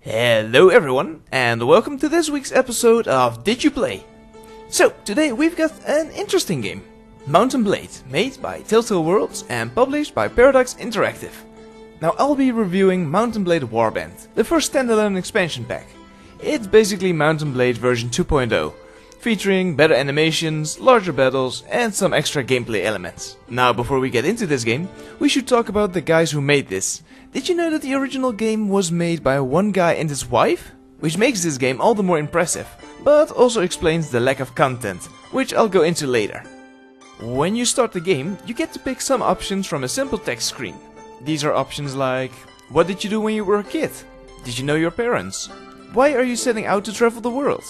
Hello everyone, and welcome to this week's episode of Did You Play? So, today we've got an interesting game. Mount & Blade, made by Telltale Worlds and published by Paradox Interactive. Now I'll be reviewing Mount & Blade Warband, the first standalone expansion pack. It's basically Mount & Blade version 2.0, featuring better animations, larger battles, and some extra gameplay elements. Now before we get into this game, we should talk about the guys who made this. Did you know that the original game was made by one guy and his wife? Which makes this game all the more impressive, but also explains the lack of content, which I'll go into later. When you start the game, you get to pick some options from a simple text screen. These are options like: what did you do when you were a kid? Did you know your parents? Why are you setting out to travel the world?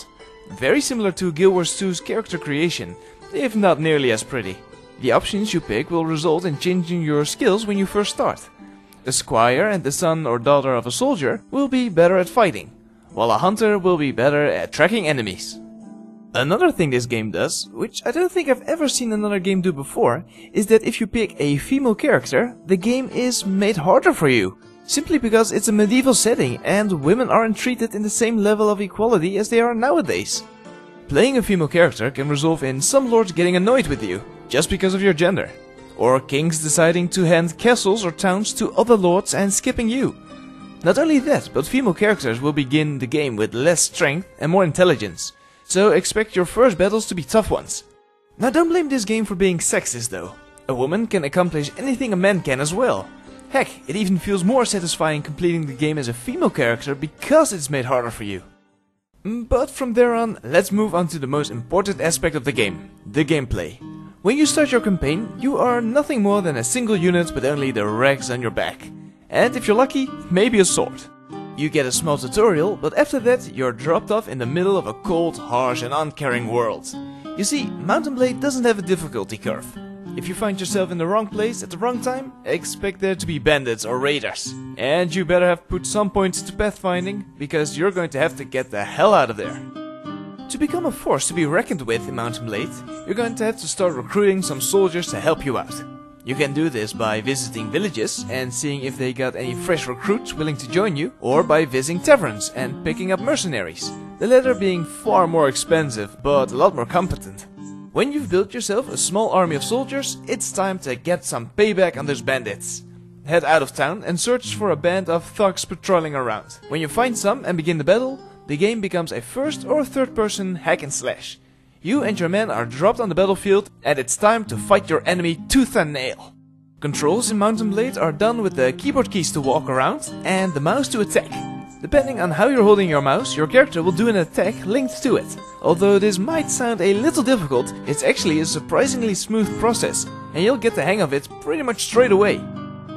Very similar to Guild Wars 2's character creation, if not nearly as pretty. The options you pick will result in changing your skills when you first start. A squire and the son or daughter of a soldier will be better at fighting, while a hunter will be better at tracking enemies. Another thing this game does, which I don't think I've ever seen another game do before, is that if you pick a female character, the game is made harder for you. Simply because it's a medieval setting and women aren't treated in the same level of equality as they are nowadays. Playing a female character can result in some lords getting annoyed with you, just because of your gender. Or kings deciding to hand castles or towns to other lords and skipping you. Not only that, but female characters will begin the game with less strength and more intelligence, so expect your first battles to be tough ones. Now don't blame this game for being sexist though. A woman can accomplish anything a man can as well. Heck, it even feels more satisfying completing the game as a female character because it's made harder for you. But from there on, let's move on to the most important aspect of the game, the gameplay. When you start your campaign, you are nothing more than a single unit with only the rags on your back. And if you're lucky, maybe a sword. You get a small tutorial, but after that you're dropped off in the middle of a cold, harsh and uncaring world. You see, Mount & Blade doesn't have a difficulty curve. If you find yourself in the wrong place at the wrong time, expect there to be bandits or raiders. And you better have put some points to pathfinding, because you're going to have to get the hell out of there. To become a force to be reckoned with in Mount & Blade, you're going to have to start recruiting some soldiers to help you out. You can do this by visiting villages and seeing if they got any fresh recruits willing to join you, or by visiting taverns and picking up mercenaries, the latter being far more expensive but a lot more competent. When you've built yourself a small army of soldiers, it's time to get some payback on those bandits. Head out of town and search for a band of thugs patrolling around. When you find some and begin the battle, the game becomes a first or third person hack and slash. You and your men are dropped on the battlefield and it's time to fight your enemy tooth and nail. Controls in Mount & Blade are done with the keyboard keys to walk around and the mouse to attack. Depending on how you're holding your mouse, your character will do an attack linked to it. Although this might sound a little difficult, it's actually a surprisingly smooth process and you'll get the hang of it pretty much straight away.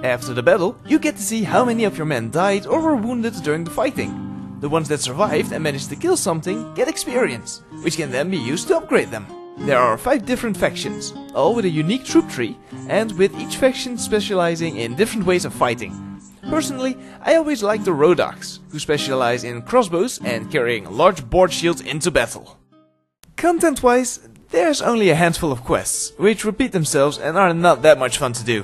After the battle, you get to see how many of your men died or were wounded during the fighting. The ones that survived and managed to kill something get experience, which can then be used to upgrade them. There are 5 different factions, all with a unique troop tree, and with each faction specializing in different ways of fighting. Personally, I always like the Rhodoks, who specialize in crossbows and carrying large board shields into battle. Content-wise, there's only a handful of quests, which repeat themselves and are not that much fun to do.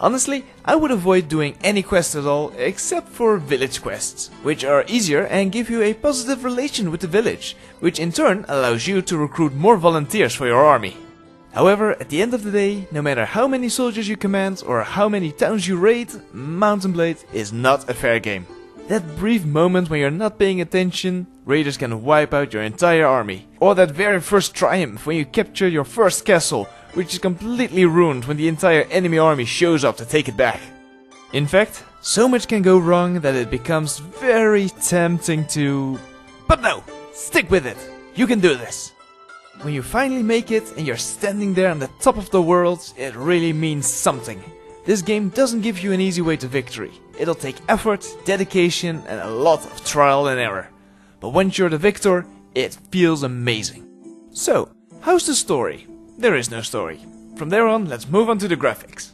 Honestly, I would avoid doing any quests at all except for village quests, which are easier and give you a positive relation with the village, which in turn allows you to recruit more volunteers for your army. However, at the end of the day, no matter how many soldiers you command or how many towns you raid, Mount & Blade is not a fair game. That brief moment when you're not paying attention, raiders can wipe out your entire army. Or that very first triumph when you capture your first castle, which is completely ruined when the entire enemy army shows up to take it back. In fact, so much can go wrong that it becomes very tempting to... But no! Stick with it! You can do this! When you finally make it and you're standing there on the top of the world, it really means something. This game doesn't give you an easy way to victory. It'll take effort, dedication and a lot of trial and error. But once you're the victor, it feels amazing. So, how's the story? There is no story. From there on, let's move on to the graphics.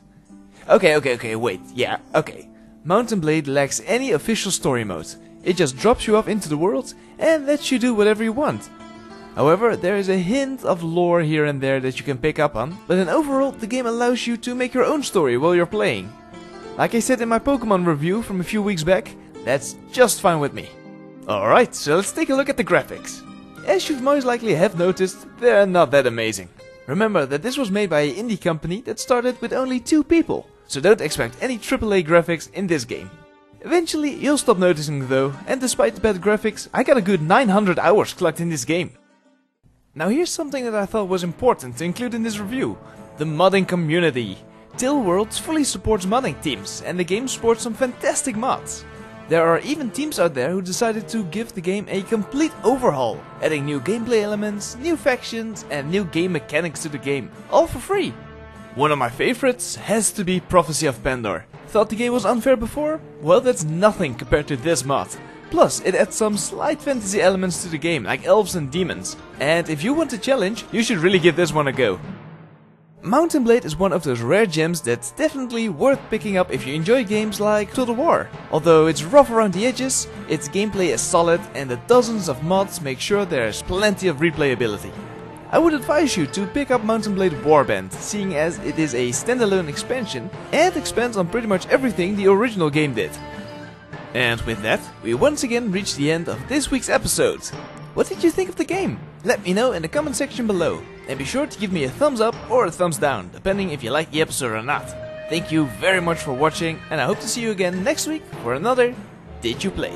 Okay, wait, yeah, okay. Mount & Blade lacks any official story mode. It just drops you off into the world and lets you do whatever you want. However, there is a hint of lore here and there that you can pick up on, but in overall, the game allows you to make your own story while you're playing. Like I said in my Pokemon review from a few weeks back, that's just fine with me. Alright, so let's take a look at the graphics. As you've most likely have noticed, they're not that amazing. Remember that this was made by an indie company that started with only 2 people, so don't expect any AAA graphics in this game. Eventually you'll stop noticing though, and despite the bad graphics, I got a good 900 hours clocked in this game. Now here's something that I thought was important to include in this review: the modding community. Tiltworlds fully supports modding teams, and the game sports some fantastic mods. There are even teams out there who decided to give the game a complete overhaul, adding new gameplay elements, new factions and new game mechanics to the game, all for free. One of my favorites has to be Prophecy of Pandor. Thought the game was unfair before? Well, that's nothing compared to this mod. Plus, it adds some slight fantasy elements to the game, like elves and demons. And if you want a challenge, you should really give this one a go. Mount & Blade is one of those rare gems that's definitely worth picking up if you enjoy games like Total War. Although it's rough around the edges, its gameplay is solid and the dozens of mods make sure there's plenty of replayability. I would advise you to pick up Mount & Blade Warband, seeing as it is a standalone expansion and expands on pretty much everything the original game did. And with that, we once again reach the end of this week's episode. What did you think of the game? Let me know in the comment section below. And be sure to give me a thumbs up or a thumbs down, depending if you like the episode or not. Thank you very much for watching, and I hope to see you again next week for another Did You Play?